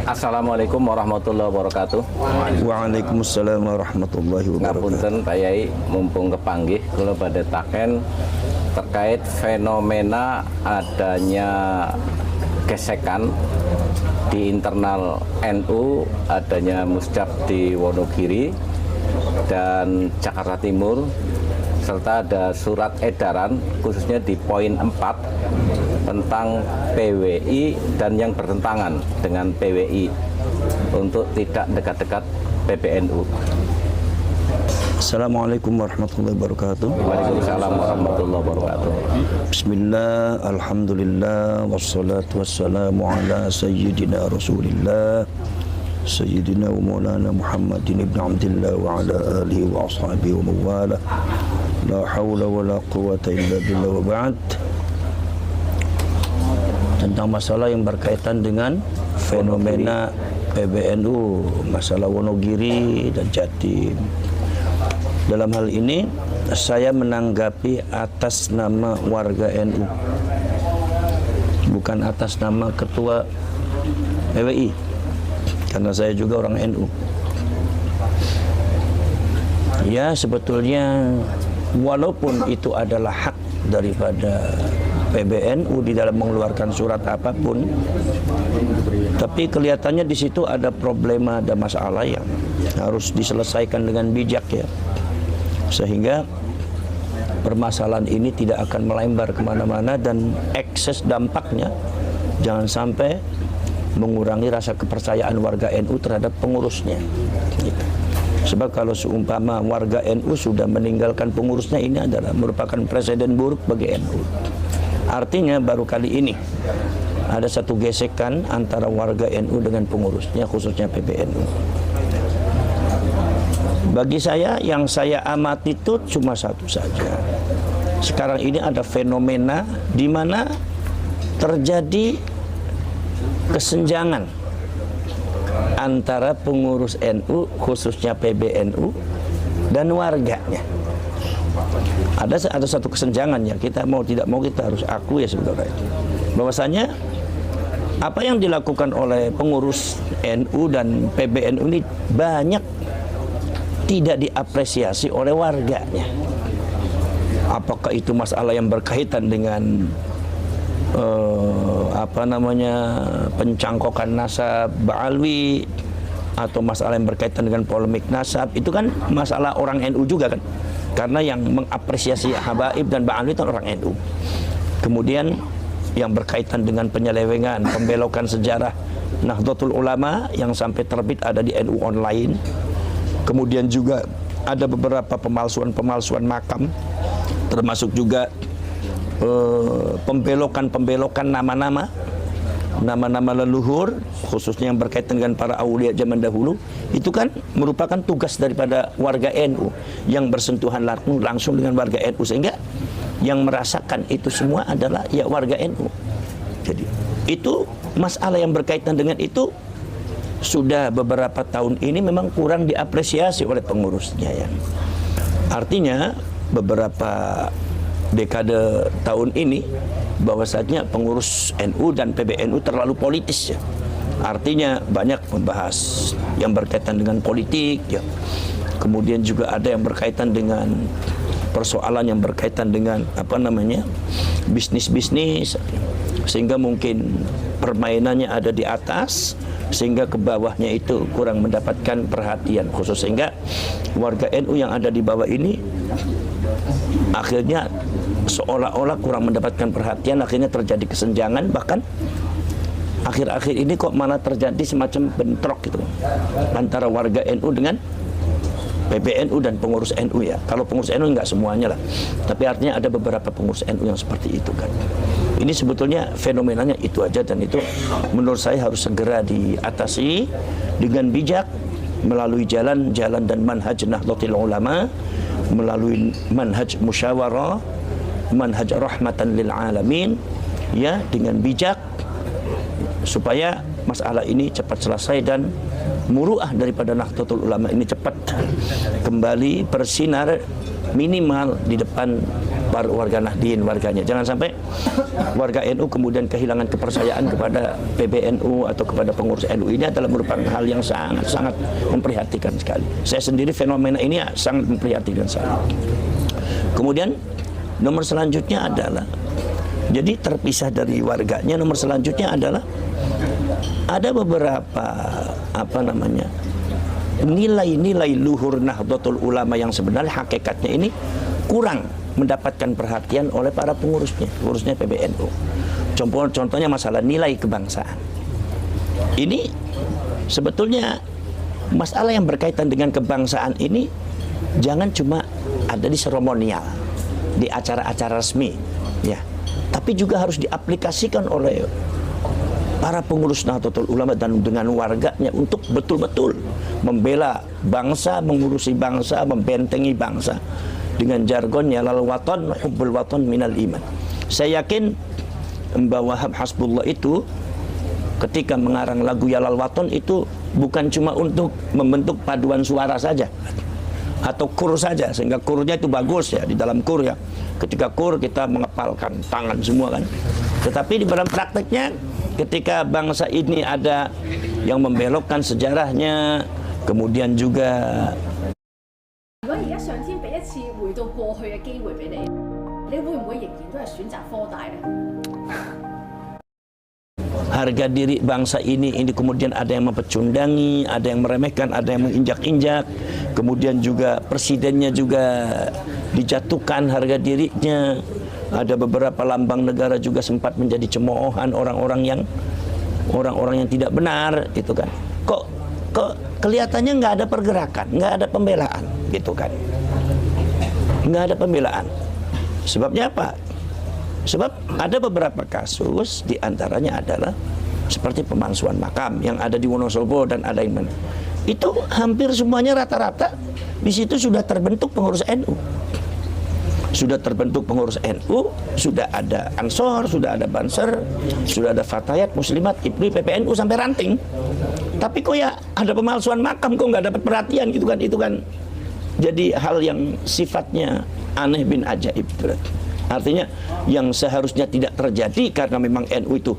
Assalamualaikum warahmatullahi wabarakatuh. Waalaikumsalam warahmatullahi wabarakatuh. Ngapunten Pak Yai, mumpung kepanggih kula badhe taken terkait fenomena adanya gesekan di internal NU, adanya muscap di Wonogiri dan Jakarta Timur, serta ada surat edaran khususnya di poin 4 tentang PWI dan yang bertentangan dengan PWI untuk tidak dekat-dekat PBNU. Assalamualaikum warahmatullahi wabarakatuh. Waalaikumsalam warahmatullahi wabarakatuh. Bismillah, alhamdulillah, wassalatu wassalamu ala sayyidina rasulillah Sayyidina wa maulana Muhammadin ibn Abdillah wa ala alihi wa ashabihi wa mawala. La hawla wa la quwata illa billah wa ba'd. Tentang masalah yang berkaitan dengan fenomena PBNU, masalah Wonogiri dan Jatim. Dalam hal ini saya menanggapi atas nama warga NU, bukan atas nama ketua PWI, karena saya juga orang NU. Ya, sebetulnya walaupun itu adalah hak daripada PBNU di dalam mengeluarkan surat apapun, tapi kelihatannya di situ ada problema, ada masalah yang harus diselesaikan dengan bijak ya, sehingga permasalahan ini tidak akan melembar kemana-mana dan ekses dampaknya jangan sampai mengurangi rasa kepercayaan warga NU terhadap pengurusnya gitu. Sebab kalau seumpama warga NU sudah meninggalkan pengurusnya, ini adalah merupakan presiden buruk bagi NU. Artinya baru kali ini ada satu gesekan antara warga NU dengan pengurusnya, khususnya PBNU. Bagi saya, yang saya amati itu cuma satu saja. Sekarang ini ada fenomena di mana terjadi kesenjangan antara pengurus NU, khususnya PBNU, dan warganya. Ada satu kesenjangan ya, kita mau tidak mau kita harus akui ya sebenarnya, bahwasanya apa yang dilakukan oleh pengurus NU dan PBNU ini banyak tidak diapresiasi oleh warganya. Apakah itu masalah yang berkaitan dengan pencangkokan nasab Ba'alwi, atau masalah yang berkaitan dengan polemik nasab, itu kan masalah orang NU juga kan, karena yang mengapresiasi Habaib dan Ba'alwi itu orang NU. Kemudian yang berkaitan dengan penyelewengan, pembelokan sejarah Nahdlatul Ulama yang sampai terbit ada di NU online. Kemudian juga ada beberapa pemalsuan makam, termasuk juga pembelokan nama-nama leluhur, khususnya yang berkaitan dengan para aulia zaman dahulu. Itu kan merupakan tugas daripada warga NU yang bersentuhan langsung dengan warga NU, sehingga yang merasakan itu semua adalah ya warga NU. Jadi itu masalah yang berkaitan dengan itu sudah beberapa tahun ini memang kurang diapresiasi oleh pengurusnya ya. Artinya beberapa dekade tahun ini bahwasanya pengurus NU dan PBNU terlalu politis ya. Artinya banyak membahas yang berkaitan dengan politik ya. Kemudian juga ada yang berkaitan dengan persoalan yang berkaitan dengan bisnis, sehingga mungkin permainannya ada di atas, sehingga ke bawahnya itu kurang mendapatkan perhatian khusus, sehingga warga NU yang ada di bawah ini akhirnya seolah-olah kurang mendapatkan perhatian, akhirnya terjadi kesenjangan, bahkan akhir-akhir ini kok malah terjadi semacam bentrok gitu antara warga NU dengan PBNU dan pengurus NU ya. Kalau pengurus NU enggak semuanya lah, tapi artinya ada beberapa pengurus NU yang seperti itu kan. Ini sebetulnya fenomenanya itu aja, dan itu menurut saya harus segera diatasi dengan bijak melalui jalan dan manhaj Nahdlatul Ulama, melalui manhaj musyawarah, manhaj rahmatan lil alamin ya, dengan bijak supaya masalah ini cepat selesai dan muruah daripada Nahdlatul Ulama ini cepat kembali bersinar minimal di depan warga Nahdien, warganya. Jangan sampai warga NU kemudian kehilangan kepercayaan kepada PBNU atau kepada pengurus NU. Ini adalah merupakan hal yang sangat memprihatinkan sekali. Saya sendiri fenomena ini sangat memprihatinkan sekali. Kemudian nomor selanjutnya adalah, jadi terpisah dari warganya, nomor selanjutnya adalah ada beberapa nilai-nilai luhur Nahdlatul Ulama yang sebenarnya hakikatnya ini kurang mendapatkan perhatian oleh para pengurusnya PBNU. Contohnya masalah nilai kebangsaan. Ini sebetulnya masalah yang berkaitan dengan kebangsaan ini jangan cuma ada di seremonial, di acara-acara resmi, ya, tapi juga harus diaplikasikan oleh para pengurus Nahdlatul Ulama dan dengan warganya untuk betul-betul membela bangsa, mengurusi bangsa, membentengi bangsa. Dengan jargonnya lal watan hubbul watan minal iman. Saya yakin Mbah Wahab Hasbullah itu ketika mengarang lagu Yalal Waton itu bukan cuma untuk membentuk paduan suara saja atau kur saja, sehingga kurnya itu bagus ya, di dalam kur ya. Ketika kur kita mengepalkan tangan semua kan. Tetapi di dalam prakteknya ketika bangsa ini ada yang membelokkan sejarahnya, kemudian juga harga diri bangsa ini kemudian ada yang mempecundangi, ada yang meremehkan, ada yang menginjak-injak, kemudian juga presidennya juga dijatuhkan harga dirinya. Ada beberapa lambang negara juga sempat menjadi cemoohan orang-orang yang tidak benar, gitu kan. Kok kelihatannya nggak ada pergerakan, nggak ada pembelaan, gitu kan. Nggak ada pembelaan. Sebabnya apa? Sebab ada beberapa kasus, diantaranya adalah seperti pemalsuan makam yang ada di Wonosobo dan ada yang mana. Itu hampir semuanya rata-rata di situ sudah terbentuk pengurus NU. Sudah terbentuk pengurus NU, sudah ada Ansor, sudah ada Banser, sudah ada Fatayat, Muslimat, IPRI, PPNU sampai ranting. Tapi kok ya ada pemalsuan makam, kok nggak dapat perhatian gitu kan? Itu kan jadi hal yang sifatnya aneh bin ajaib. Artinya yang seharusnya tidak terjadi karena memang NU itu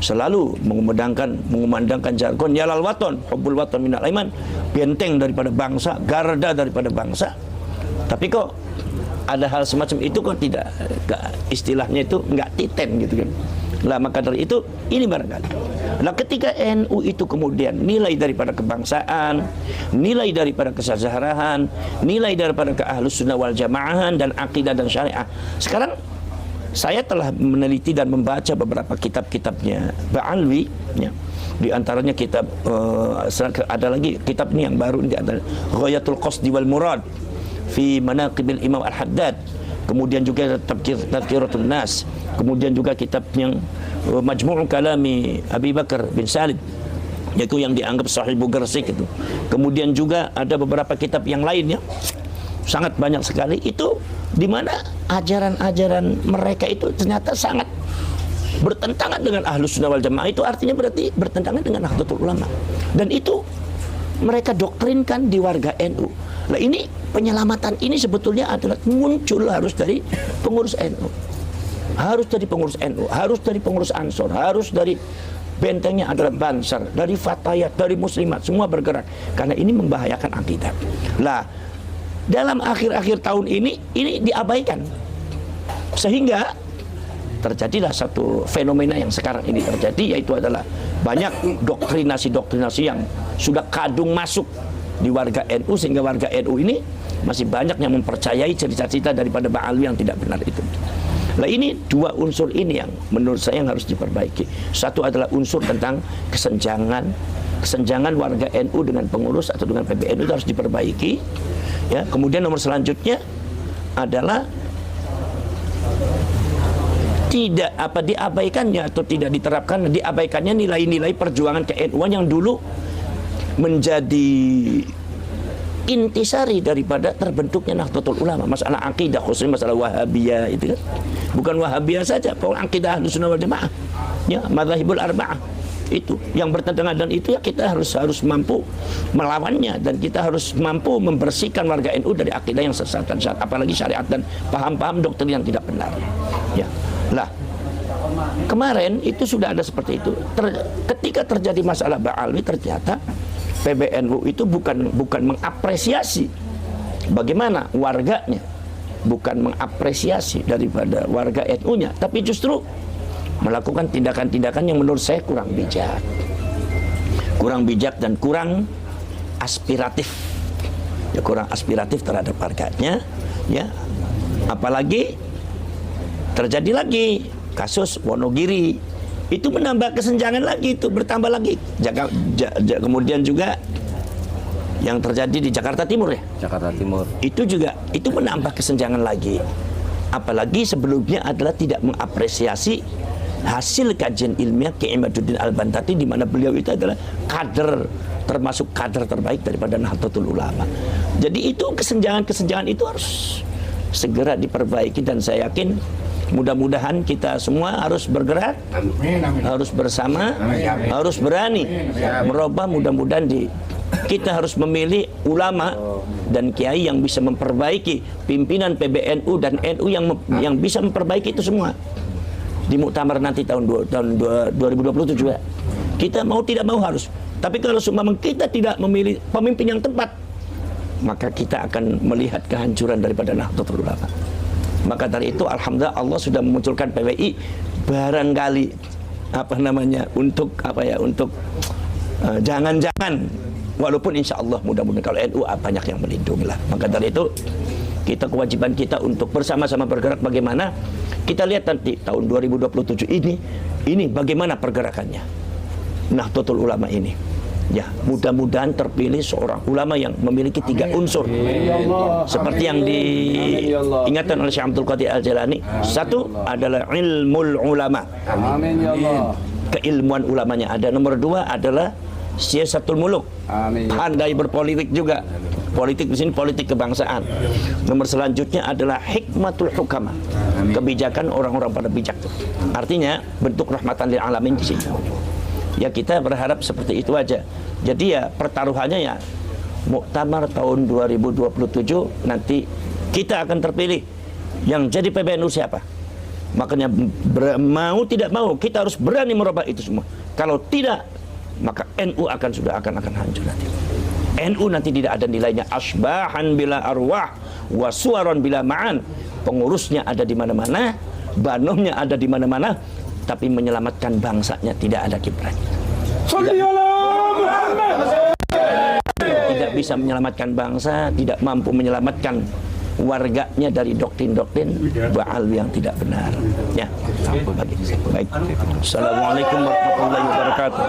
selalu mengumandangkan jargon Yalal Waton, hubbul waton minal iman, benteng daripada bangsa, garda daripada bangsa. Tapi kok ada hal semacam itu kok tidak, istilahnya itu nggak titen gitu kan. Lah maka dari itu ini barangkali. Nah ketika NU itu kemudian nilai daripada kebangsaan, nilai daripada kesejahteraan, nilai daripada keahlus sunnah wal jamaahan dan akidah dan syariah. Sekarang saya telah meneliti dan membaca beberapa kitab-kitabnya Ba'alwi, ya. Di antaranya kitab ada lagi kitab ini yang baru, ini ada Ghayatul Qasdi wal Murad fi Manaqibil Imam Al-Haddad, kemudian juga Tadhkiratun Nas, kemudian juga kitab yang Majmu' Kalami Abi Bakar bin Salib, yaitu yang dianggap Sahibu Gersik itu. Kemudian juga ada beberapa kitab yang lainnya, sangat banyak sekali, itu di mana ajaran-ajaran mereka itu ternyata sangat bertentangan dengan Ahlus Sunnah wal Jamaah. Itu artinya berarti bertentangan dengan Nahdlatul Ulama, dan itu mereka doktrinkan di warga NU. Nah ini penyelamatan ini sebetulnya adalah muncul harus dari pengurus NU, harus dari pengurus NU, harus dari pengurus Ansor, harus dari bentengnya adalah Banser, dari Fatayat, dari Muslimat, semua bergerak karena ini membahayakan akidah. Lah dalam akhir-akhir tahun ini diabaikan, sehingga terjadilah satu fenomena yang sekarang ini terjadi, yaitu adalah banyak doktrinasi-doktrinasi yang sudah kadung masuk di warga NU, sehingga warga NU ini masih banyak yang mempercayai cerita-cerita daripada Ba'alwi yang tidak benar itu. Nah ini dua unsur ini yang menurut saya yang harus diperbaiki. Satu adalah unsur tentang kesenjangan warga NU dengan pengurus atau dengan PBNU itu harus diperbaiki. Ya, kemudian nomor selanjutnya adalah tidak diabaikannya atau tidak diterapkan, diabaikannya nilai-nilai perjuangan ke-NU-an yang dulu menjadi intisari daripada terbentuknya Nahdlatul Ulama. Masalah akidah, khususnya masalah Wahabiyah itu kan. Bukan Wahabiyah saja, pokoknya akidah Ahlus Sunnah wal Jamaah. Ya, madzhabul arba'ah. Itu yang bertentangan dan itu ya kita harus mampu melawannya, dan kita harus mampu membersihkan warga NU dari akidah yang sesat dan sesat, apalagi syariat dan paham-paham doktrin yang tidak benar. Ya, lah kemarin itu sudah ada seperti itu. Ketika terjadi masalah Ba'alwi, ternyata PBNU itu bukan mengapresiasi bagaimana warganya, bukan mengapresiasi daripada warga NU-nya, tapi justru melakukan tindakan-tindakan yang menurut saya kurang bijak dan kurang aspiratif, ya, kurang aspiratif terhadap warganya, ya. Apalagi terjadi lagi kasus Wonogiri, itu menambah kesenjangan lagi, itu bertambah lagi. Kemudian juga yang terjadi di Jakarta Timur, ya, Jakarta Timur, itu juga itu menambah kesenjangan lagi. Apalagi sebelumnya adalah tidak mengapresiasi hasil kajian ilmiah Kiai Imaduddin Al-Bantati, di mana beliau itu adalah kader, termasuk kader terbaik daripada Nahdlatul Ulama. Jadi itu kesenjangan itu harus segera diperbaiki, dan saya yakin mudah-mudahan kita semua harus bergerak, harus bersama, harus berani merubah. Mudah-mudahan kita harus memilih ulama dan kiai yang bisa memperbaiki pimpinan PBNU dan NU yang bisa memperbaiki itu semua. Di muktamar nanti tahun 2027 juga. Kita mau tidak mau harus. Tapi kalau seumpama kita tidak memilih pemimpin yang tepat, maka kita akan melihat kehancuran daripada Nahdlatul Ulama. Maka dari itu alhamdulillah Allah sudah memunculkan PWI barangkali untuk jangan-jangan, walaupun insya Allah mudah-mudahan kalau NU banyak yang melindungi lah. Maka dari itu kewajiban kita untuk bersama-sama bergerak. Bagaimana kita lihat nanti tahun 2027 ini bagaimana pergerakannya Nahdlatul Ulama ini. Ya, mudah-mudahan terpilih seorang ulama yang memiliki 3 unsur. Seperti yang diingatkan oleh Syekh Abdul Qadir Al-Jailani. 1 adalah ilmul ulama. Amin ya Allah. Keilmuan ulamanya ada. Nomor 2 adalah siyasatul muluk. Pandai berpolitik juga. Politik di sini politik kebangsaan. Nomor selanjutnya adalah hikmatul hukama. Kebijakan orang-orang pada bijak. Artinya bentuk rahmatan lil alamin di sini. Ya, kita berharap seperti itu aja. Jadi ya pertaruhannya ya muktamar tahun 2027 nanti kita akan terpilih. Yang jadi PBNU siapa? Makanya mau tidak mau kita harus berani merubah itu semua. Kalau tidak, maka NU akan hancur nanti. NU nanti tidak ada nilainya. Asbahan bila arwah wa suwaron bila ma'an. Pengurusnya ada di mana-mana, banomnya ada di mana-mana, tapi menyelamatkan bangsanya tidak ada kiprahnya. Tidak bisa menyelamatkan bangsa, tidak mampu menyelamatkan warganya dari doktrin-doktrin Ba'alwi yang tidak benar. Ya, baik. Assalamualaikum warahmatullahi wabarakatuh.